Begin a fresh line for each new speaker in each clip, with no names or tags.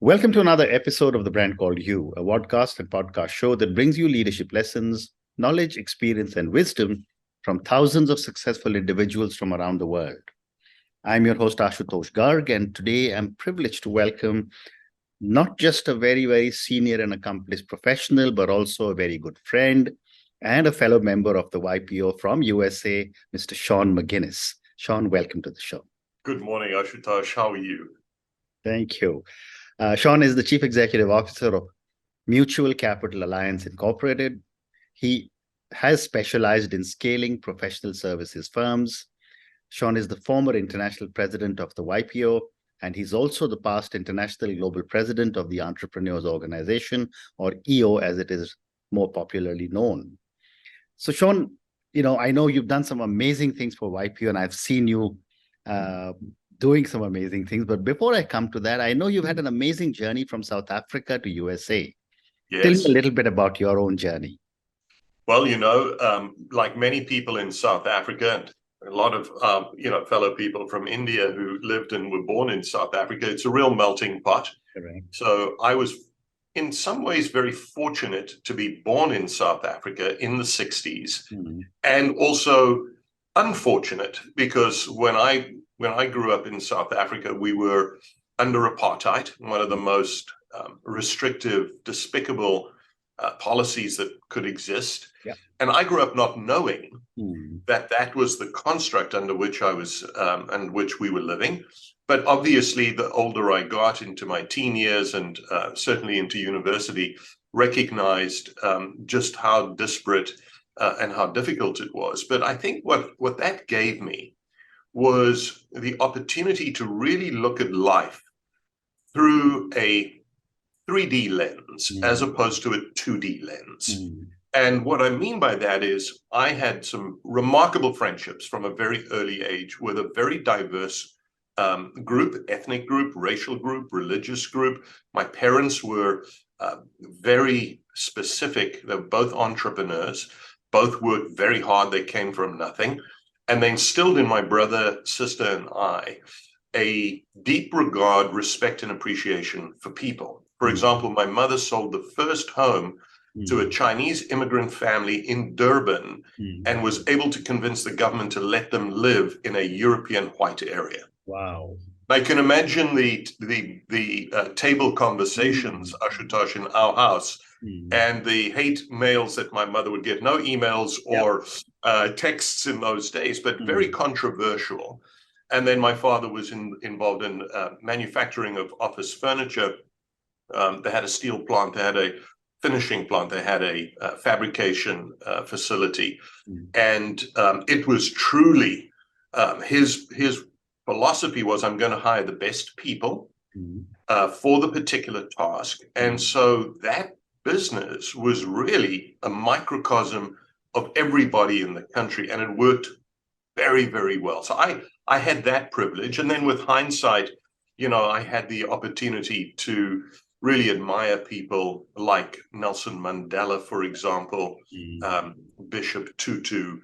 Welcome to another episode of The Brand Called You, a podcast and podcast show that brings you leadership lessons, knowledge, experience, and wisdom from thousands of successful individuals from around the world. I'm your host, Ashutosh Garg, and today I'm privileged to welcome not just a very, very senior and accomplished professional, but also a very good friend and a fellow member of the YPO from USA, Mr. Sean Magennis. Sean, welcome to the show.
Good morning, Ashutosh. How are you?
Thank you. Sean is the Chief Executive Officer of Mutual Capital Alliance Incorporated. He has specialized in scaling professional services firms. Sean is the former international president of the YPO, and he's also the past international global president of the Entrepreneurs Organization, or EO as it is more popularly known. So Sean, I know you've done some amazing things for YPO, and I've seen you doing some amazing things. But before I come to that, I know you've had an amazing journey from South Africa to USA.
Yes.
Tell me a little bit about your own journey.
Well, like many people in South Africa and a lot of, fellow people from India who lived and were born in South Africa, it's a real melting pot.
Correct.
So I was in some ways very fortunate to be born in South Africa in the 60s, and also unfortunate because when I grew up in South Africa, we were under apartheid, one of the most restrictive, despicable policies that could exist.
Yeah.
And I grew up not knowing that was the construct under which I was and which we were living. But obviously, the older I got into my teen years and certainly into university, recognized just how disparate and how difficult it was. But I think what that gave me was the opportunity to really look at life through a 3D lens as opposed to a 2D lens. And what I mean by that is I had some remarkable friendships from a very early age with a very diverse group, ethnic group, racial group, religious group. My parents were very specific. They were both entrepreneurs, both worked very hard. They came from nothing. And they instilled in my brother, sister, and I a deep regard, respect, and appreciation for people. For example, my mother sold the first home to a Chinese immigrant family in Durban and was able to convince the government to let them live in a European white area.
Wow.
I can imagine the table conversations, Ashutosh, in our house, and the hate mails that my mother would get. No emails or texts in those days, but very controversial. And then my father was involved in manufacturing of office furniture. They had a steel plant, they had a finishing plant, they had a fabrication facility. And it was truly his philosophy was, I'm going to hire the best people for the particular task. And so that business was really a microcosm of everybody in the country, and it worked very, very well. So I had that privilege. And then with hindsight, I had the opportunity to really admire people like Nelson Mandela, for example, Bishop Tutu,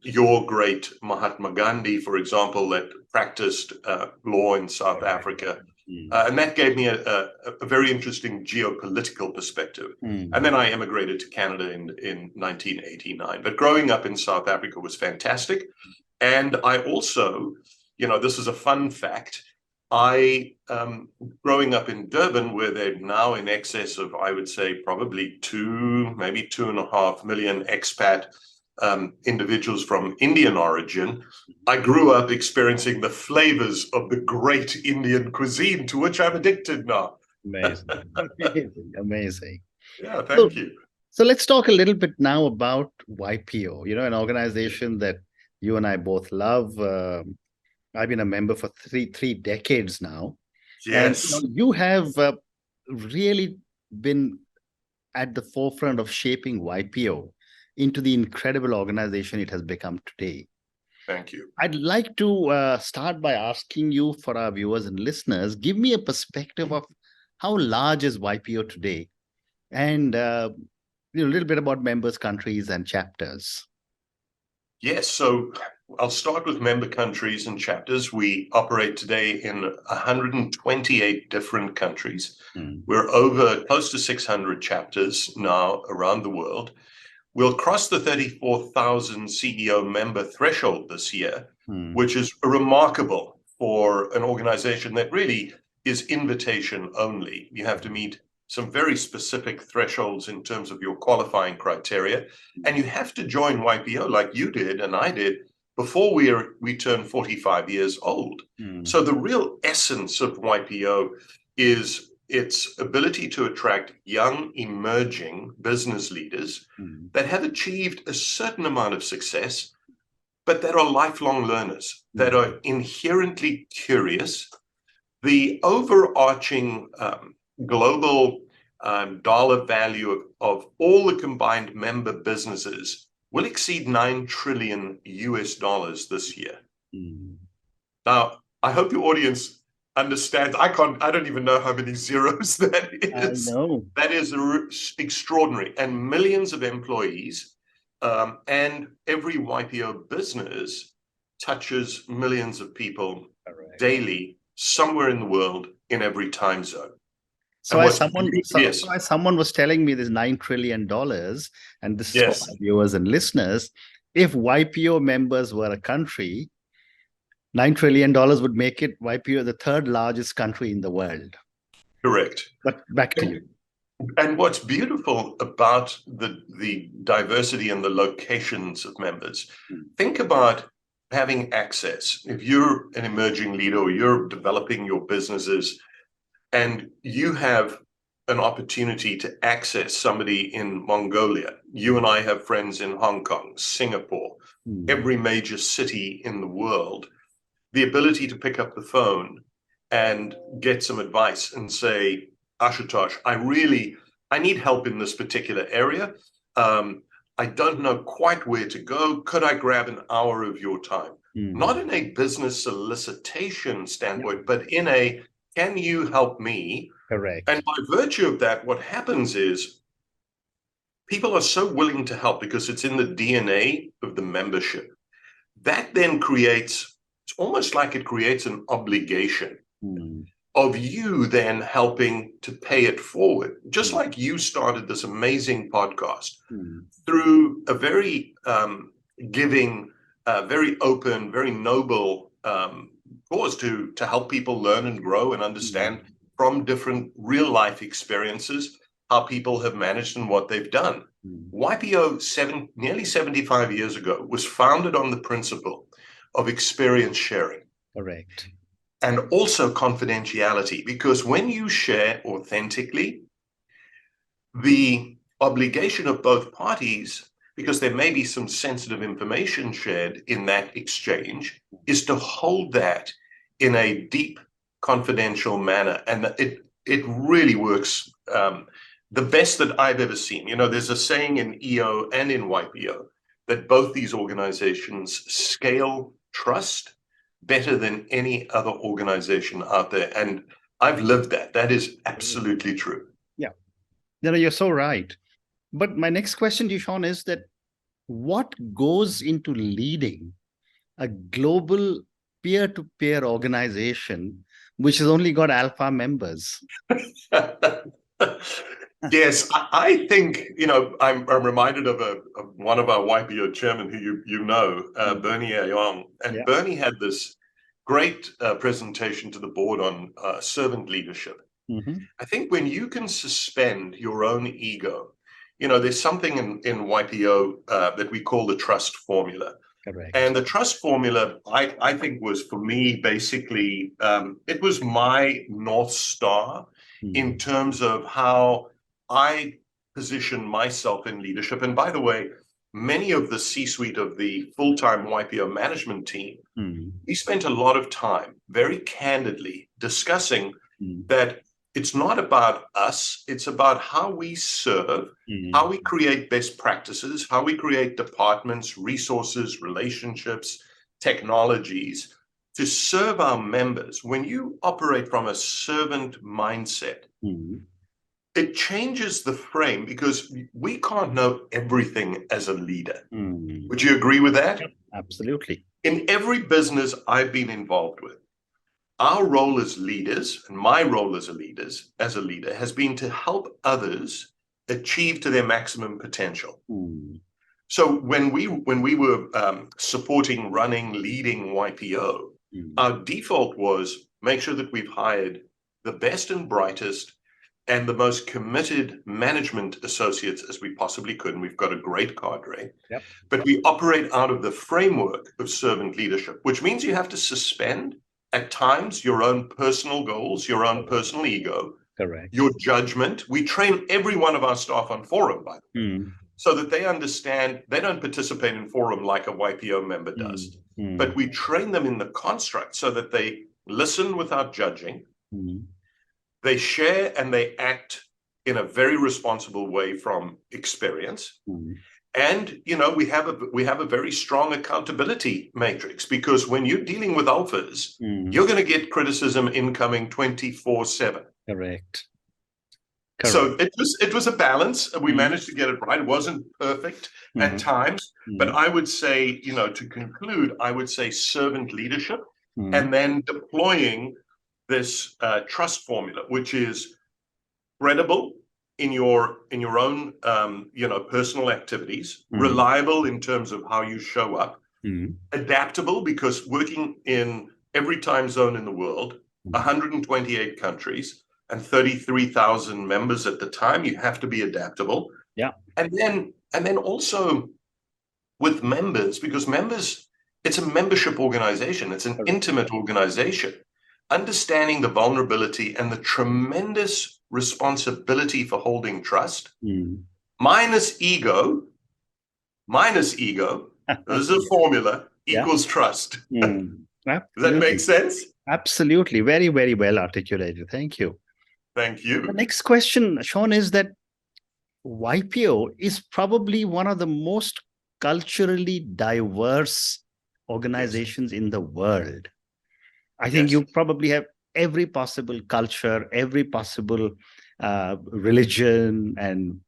your great Mahatma Gandhi, for example, that practiced law in South Africa. And that gave me a very interesting geopolitical perspective. And then I emigrated to Canada in 1989. But growing up in South Africa was fantastic. And I also, this is a fun fact, growing up in Durban, where they're now in excess of, I would say, probably 2.5 million expat individuals from Indian origin, I grew up experiencing the flavors of the great Indian cuisine, to which I'm addicted now.
Amazing. Amazing.
Yeah, thank you.
So let's talk a little bit now about YPO, an organization that you and I both love. I've been a member for three decades now.
Yes.
And you have really been at the forefront of shaping YPO into the incredible organization it has become today.
Thank you.
I'd like to start by asking you, for our viewers and listeners, give me a perspective of how large is YPO today, and a little bit about members, countries, and chapters.
Yes, so I'll start with member countries and chapters. We operate today in 128 different countries. We're over close to 600 chapters now around the world. We'll cross the 34,000 CEO member threshold this year, which is remarkable for an organization that really is invitation only. You have to meet some very specific thresholds in terms of your qualifying criteria, and you have to join YPO like you did and I did before we turn 45 years old. So the real essence of YPO is its ability to attract young, emerging business leaders that have achieved a certain amount of success, but that are lifelong learners, that are inherently curious. The overarching global dollar value of all the combined member businesses will exceed $9 trillion this year. Now, I hope your audience understands. I don't even know how many zeros that is.
I know.
That is extraordinary. And millions of employees, and every YPO business touches millions of people daily, somewhere in the world, in every time zone.
So as someone was telling me this $9 trillion, and this is for my viewers and listeners, if YPO members were a country, $9 trillion would make it YPO the third largest country in the world.
Correct.
But back to you.
And what's beautiful about the diversity and the locations of members, think about having access. If you're an emerging leader or you're developing your businesses and you have an opportunity to access somebody in Mongolia, you and I have friends in Hong Kong, Singapore, every major city in the world, the ability to pick up the phone and get some advice and say, Ashutosh, I need help in this particular area. I don't know quite where to go. Could I grab an hour of your time? Not in a business solicitation standpoint, but in a, can you help me?
Correct.
And by virtue of that, what happens is people are so willing to help because it's in the DNA of the membership. That then creates, it's almost like it creates an obligation of you then helping to pay it forward. Just like you started this amazing podcast through a very giving, very open, very noble cause to help people learn and grow and understand from different real life experiences how people have managed and what they've done. YPO nearly 75 years ago was founded on the principle of experience sharing.
Correct.
And also confidentiality, because when you share authentically, the obligation of both parties, because there may be some sensitive information shared in that exchange, is to hold that in a deep, confidential manner. And it really works the best that I've ever seen. You know, there's a saying in EO and in YPO that both these organizations scale trust better than any other organization out there. And I've lived that. That is absolutely true.
Yeah. You're so right. But my next question to you, Sean, is that what goes into leading a global peer-to-peer organization which has only got alpha members?
Yes, I think, you know, I'm reminded of one of our YPO chairman who you know, Bernie Ayong. And Bernie had this great presentation to the board on servant leadership. I think when you can suspend your own ego, you know, there's something in YPO that we call the trust formula.
Correct.
And the trust formula, I think, was for me, basically, it was my North Star in terms of how I position myself in leadership. And by the way, many of the C-suite of the full-time YPO management team, we spent a lot of time very candidly discussing that it's not about us, it's about how we serve, how we create best practices, how we create departments, resources, relationships, technologies to serve our members. When you operate from a servant mindset, it changes the frame because we can't know everything as a leader. Would you agree with that?
Yep, absolutely.
In every business I've been involved with, our role as leaders, and my role as a leader, has been to help others achieve to their maximum potential. So when we were supporting, running, leading YPO, our default was make sure that we've hired the best and brightest and the most committed management associates as we possibly could. And we've got a great cadre.
Yep.
But we operate out of the framework of servant leadership, which means you have to suspend at times your own personal goals, your own personal ego,
Correct.
your judgment. We train every one of our staff on Forum, by the way, so that they understand they don't participate in Forum like a YPO member does. But we train them in the construct so that they listen without judging. They share and they act in a very responsible way from experience. And, you know, we have a very strong accountability matrix, because when you're dealing with alphas, you're going to get criticism incoming 24/7.
Correct.
So it was a balance. We managed to get it right. It wasn't perfect at times, but I would say, you know, to conclude, I would say servant leadership, and then deploying this trust formula, which is credible in your own you know, personal activities, reliable in terms of how you show up, adaptable, because working in every time zone in the world, 128 countries and 33,000 members at the time, you have to be adaptable.
Yeah.
And then also with members, because members, it's a membership organization, it's an intimate organization. Understanding the vulnerability and the tremendous responsibility for holding trust, minus ego, this is a formula, equals trust. Does that make sense?
Absolutely. Very, very well articulated. Thank you.
Thank you.
The next question, Sean, is that YPO is probably one of the most culturally diverse organizations in the world. I think you probably have every possible culture, every possible religion, and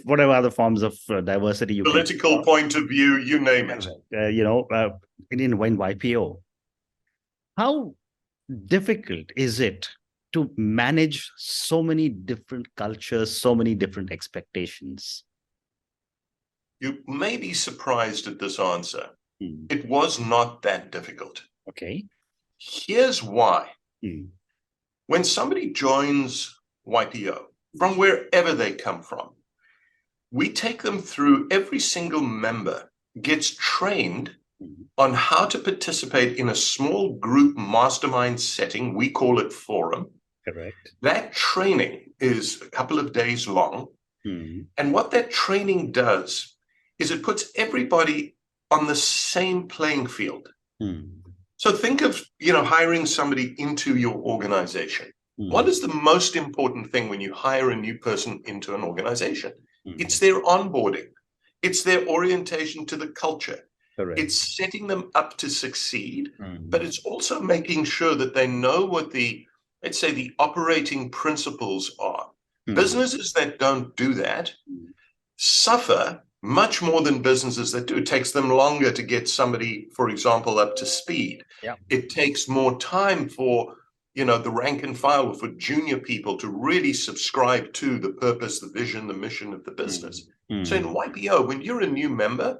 whatever other forms of diversity you
political point of view, you name it.
You know, in YPO. How difficult is it to manage so many different cultures, so many different expectations?
You may be surprised at this answer. It was not that difficult.
Okay.
Here's why. When somebody joins YPO, from wherever they come from, we take them through, every single member gets trained on how to participate in a small group mastermind setting. We call it Forum.
Correct.
That training is a couple of days long. And what that training does is it puts everybody on the same playing field. So think of, you know, hiring somebody into your organization. What is the most important thing when you hire a new person into an organization? It's their onboarding. It's their orientation to the culture. Correct. It's setting them up to succeed, but it's also making sure that they know what the, let's say, the operating principles are. Businesses that don't do that suffer much more than businesses that do. It takes them longer to get somebody, for example, up to speed. It takes more time for, you know, the rank and file, for junior people to really subscribe to the purpose, the vision, the mission of the business. So in YPO, when you're a new member,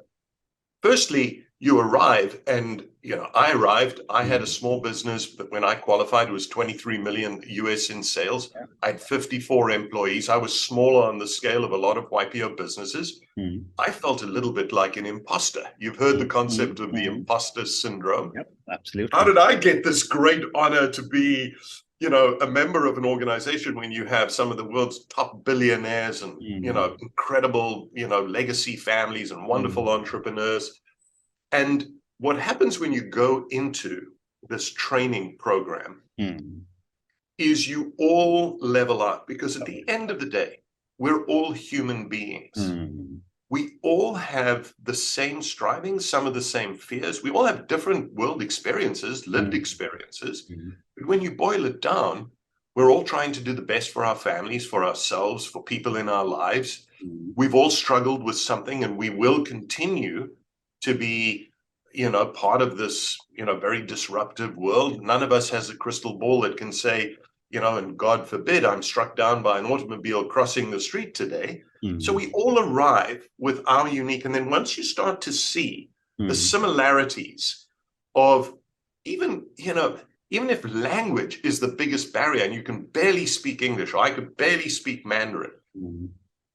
firstly, you arrive, and, you know, I arrived, I had a small business, but when I qualified, it was 23 million US in sales. I had 54 employees. I was smaller on the scale of a lot of YPO businesses. I felt a little bit like an imposter. You've heard the concept of the imposter syndrome.
Yep, absolutely.
How did I get this great honor to be, you know, a member of an organization when you have some of the world's top billionaires and, you know, incredible, you know, legacy families and wonderful entrepreneurs? And what happens when you go into this training program is you all level up, because at the end of the day, we're all human beings. We all have the same strivings, some of the same fears. We all have different world experiences, lived experiences. But when you boil it down, we're all trying to do the best for our families, for ourselves, for people in our lives. We've all struggled with something, and we will continue to be, part of this, very disruptive world. None of us has a crystal ball that can say, and God forbid I'm struck down by an automobile crossing the street today. So we all arrive with our unique, and then once you start to see the similarities of even if language is the biggest barrier and you can barely speak English, or I could barely speak Mandarin,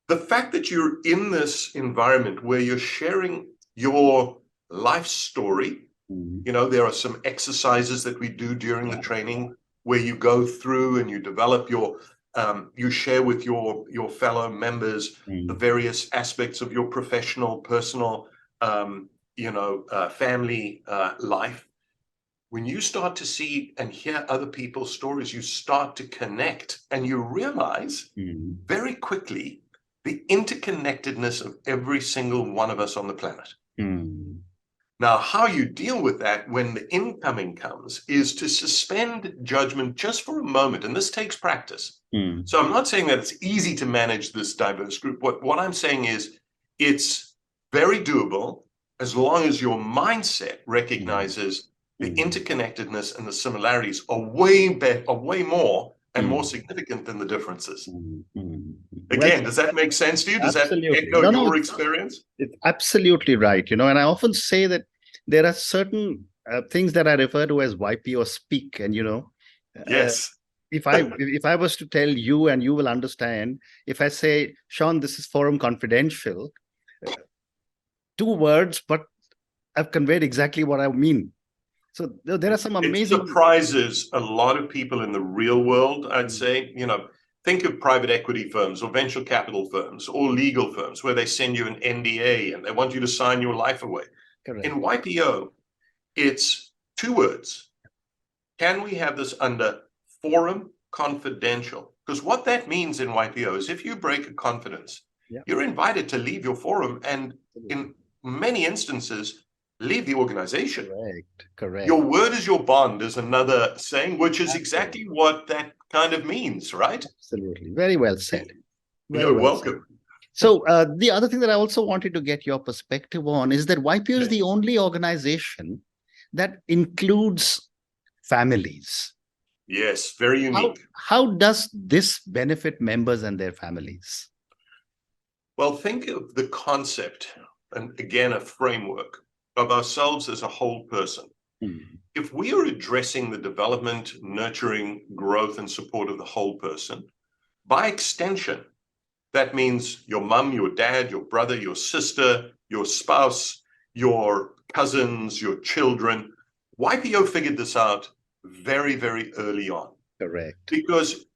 the fact that you're in this environment where you're sharing your life story, there are some exercises that we do during the training where you go through and you develop you share with your fellow members the various aspects of your professional, personal, family life. When you start to see and hear other people's stories, you start to connect, and you realize very quickly the interconnectedness of every single one of us on the planet. Now, how you deal with that when the incoming comes is to suspend judgment just for a moment, and this takes practice. So I'm not saying that it's easy to manage this diverse group. What I'm saying is it's very doable as long as your mindset recognizes the interconnectedness and the similarities are way more and more significant than the differences. Again, does that make sense to you? Does that echo your experience?
It's absolutely right. And I often say that there are certain things that I refer to as YPO speak. And,
yes.
If I was to tell you, and you will understand, if I say, Sean, this is forum confidential, 2 words, but I've conveyed exactly what I mean. So there are some amazing...
It surprises a lot of people in the real world, I'd say. Think of private equity firms or venture capital firms or legal firms where they send you an NDA and they want you to sign your life away.
Correct.
In YPO, it's 2 words. Can we have this under forum confidential? Because what that means in YPO is if you break a confidence, you're invited to leave your forum and in many instances, leave the organization.
Correct.
Your word is your bond is another saying, which is exactly what that kind of means, right?
Absolutely. Very well said.
You're welcome.
So the other thing that I also wanted to get your perspective on is that YPO is the only organization that includes families.
Yes, very unique.
How does this benefit members and their families?
Well, think of the concept, and again, a framework of ourselves as a whole person. If we are addressing the development, nurturing, growth, and support of the whole person, by extension, that means your mum, your dad, your brother, your sister, your spouse, your cousins, your children. YPO figured this out very, very early on.
Correct.
Because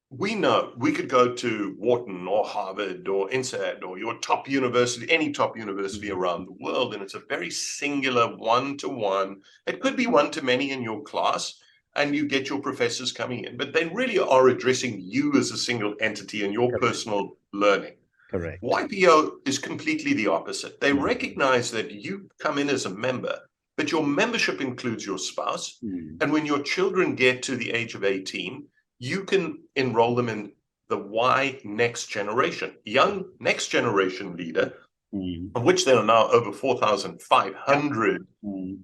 we know we could go to Wharton or Harvard or INSEAD or your top university, any top university around the world, and it's a very singular one-to-one. It could be one-to-many in your class, and you get your professors coming in, but they really are addressing you as a single entity and your personal learning.
Correct.
YPO is completely the opposite. They recognize that you come in as a member, but your membership includes your spouse, and when your children get to the age of 18, you can enroll them in the Y next generation, young next generation leader, of which there are now over 4,500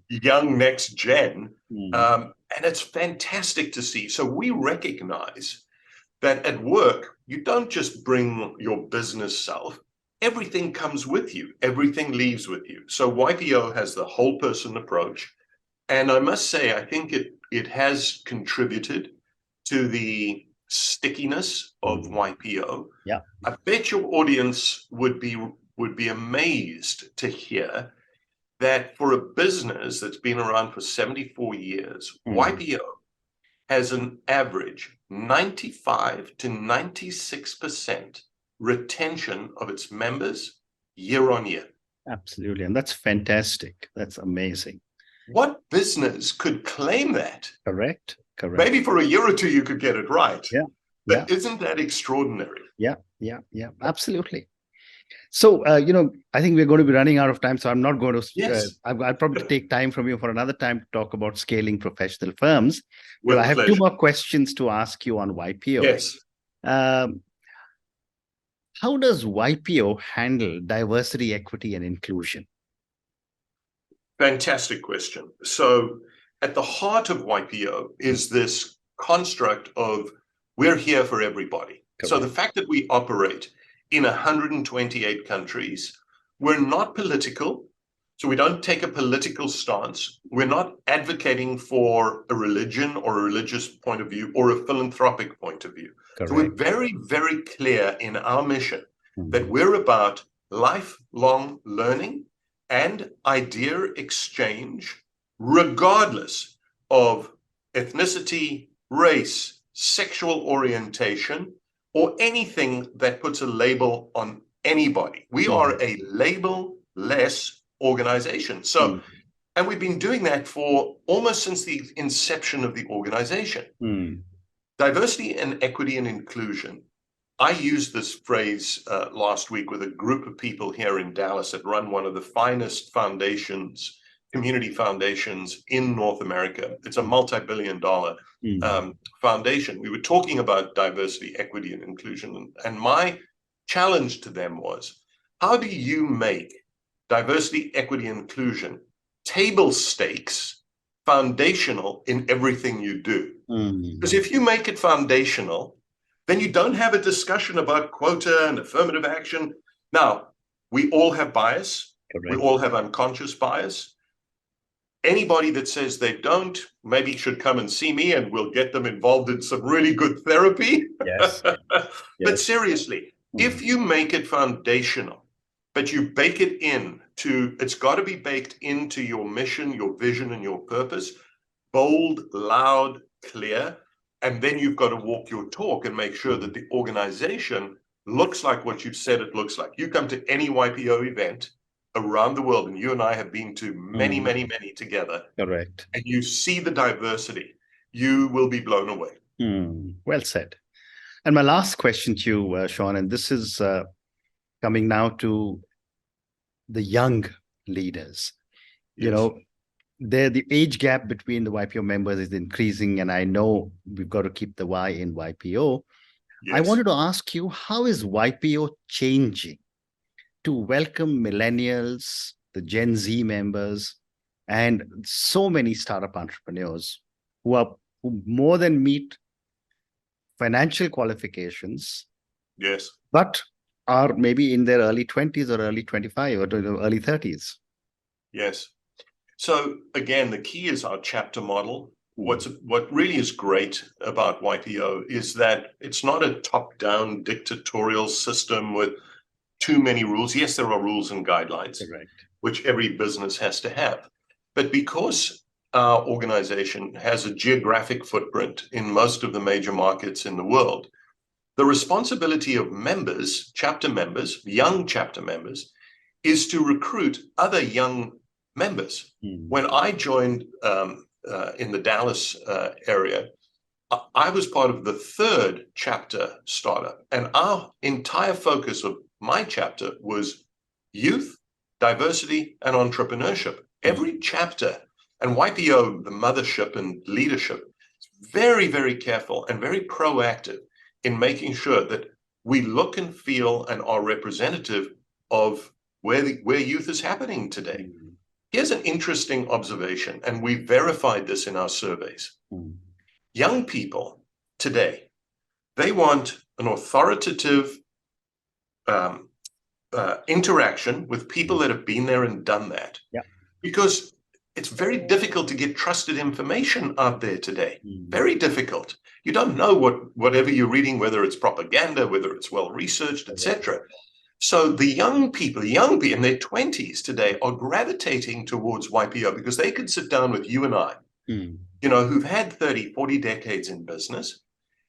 young next gen. And it's fantastic to see. So we recognize that at work, you don't just bring your business self. Everything comes with you. Everything leaves with you. So YPO has the whole person approach. And I must say, I think it has contributed to the stickiness of YPO. I bet your audience would be amazed to hear that for a business that's been around for 74 years, YPO has an average 95 to 96% retention of its members year on year.
Absolutely. And that's fantastic. That's amazing.
What business could claim that?
Correct.
Maybe for a year or 2 you could get it right. But
Yeah.
isn't that extraordinary?
Yeah. Absolutely. So, I think we're going to be running out of time. So I'm not going to, I'll probably take time from you for another time to talk about scaling professional firms. Well, I have pleasure. 2 more questions to ask you on YPO.
Yes.
How does YPO handle diversity, equity, and inclusion?
Fantastic question. So at the heart of YPO is this construct of we're here for everybody.
Correct.
So the fact that we operate in 128 countries, we're not political. So we don't take a political stance. We're not advocating for a religion or a religious point of view or a philanthropic point of view.
Correct.
So we're very, very clear in our mission that we're about lifelong learning and idea exchange, regardless of ethnicity, race, sexual orientation, or anything that puts a label on anybody. We are a label-less organization. So, and we've been doing that for almost since the inception of the organization. Diversity and equity and inclusion. I used this phrase last week with a group of people here in Dallas that run one of the finest foundations, community foundations in North America. It's a multi-billion-dollar foundation. We were talking about diversity, equity, and inclusion. And my challenge to them was, how do you make diversity, equity, and inclusion table stakes, foundational in everything you do? Because if you make it foundational, then you don't have a discussion about quota and affirmative action. Now, we all have bias. Correct. We all have unconscious bias. Anybody that says they don't, maybe should come and see me and we'll get them involved in some really good therapy.
Yes.
But seriously, if you make it foundational, but you bake it it's got to be baked into your mission, your vision, and your purpose, bold, loud, clear. And then you've got to walk your talk and make sure that the organization looks like what you've said it looks like. You come to any YPO event around the world, and you and I have been to many, many, many together.
Correct.
And you see the diversity, you will be blown away.
Well said. And my last question to you, Sean, and this is coming now to the young leaders. Yes. You know, the age gap between the YPO members is increasing, and I know we've got to keep the Y in YPO. Yes. I wanted to ask you, how is YPO changing to welcome millennials, the Gen Z members, and so many startup entrepreneurs who more than meet financial qualifications?
Yes.
But are maybe in their early 20s or early 25 or early 30s.
Yes. So again, the key is our chapter model. What really is great about YPO is that it's not a top-down dictatorial system with too many rules. Yes, there are rules and guidelines, correct, which every business has to have. But because our organization has a geographic footprint in most of the major markets in the world, the responsibility of members, chapter members, young chapter members, is to recruit other young members. When I joined in the Dallas area, I was part of the third chapter startup, and our entire focus of my chapter was youth, diversity, and entrepreneurship. Every chapter, and YPO, the mothership and leadership, is very, very careful and very proactive in making sure that we look and feel and are representative of where youth is happening today. Here's an interesting observation, and we verified this in our surveys. Young people today, they want an authoritative interaction with people that have been there and done that. Yeah. Because it's very difficult to get trusted information out there today. Very difficult. You don't know whatever you're reading, whether it's propaganda, whether it's well-researched, etc. So the young people in their 20s today are gravitating towards YPO because they could sit down with you and I, who've had 30, 40 decades in business,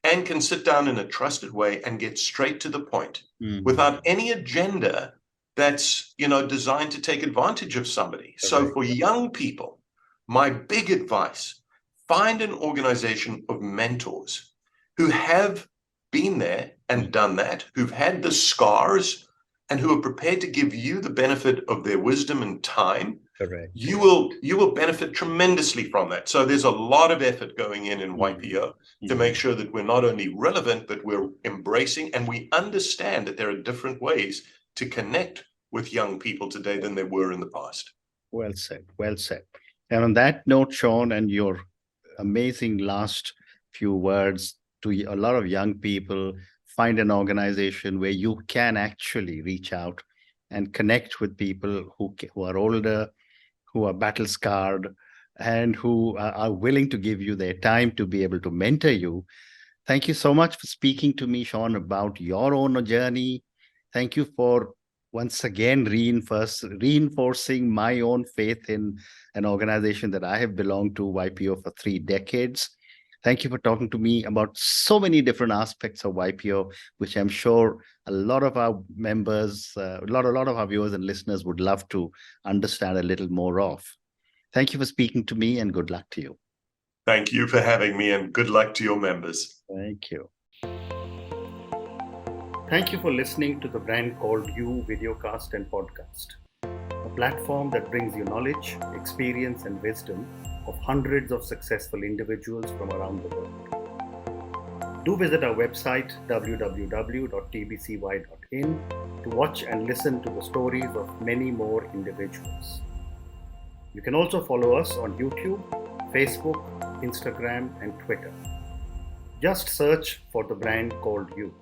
and can sit down in a trusted way and get straight to the point without any agenda that's, designed to take advantage of somebody. Okay. So for young people, my big advice, find an organization of mentors who have been there and done that, who've had the scars, and who are prepared to give you the benefit of their wisdom and time. Correct. You will benefit tremendously from that. So there's a lot of effort going in YPO to make sure that we're not only relevant, but we're embracing, and we understand that there are different ways to connect with young people today than there were in the past.
Well said. Well said. And on that note, Sean, and your amazing last few words to a lot of young people, find an organization where you can actually reach out and connect with people who are older, who are battle scarred, and who are willing to give you their time to be able to mentor you. Thank you so much for speaking to me, Sean, about your own journey. Thank you for once again reinforcing my own faith in an organization that I have belonged to, YPO, for 3 decades. Thank you for talking to me about so many different aspects of YPO, which I'm sure a lot of our members, a lot of our viewers and listeners would love to understand a little more of. Thank you for speaking to me, and good luck to you.
Thank you for having me, and good luck to your members.
Thank you. Thank you for listening to the Brand Called You videocast and podcast, a platform that brings you knowledge, experience, and wisdom of hundreds of successful individuals from around the world. Do visit our website www.tbcy.in to watch and listen to the stories of many more individuals. You can also follow us on YouTube, Facebook, Instagram, and Twitter. Just search for the Brand Called You.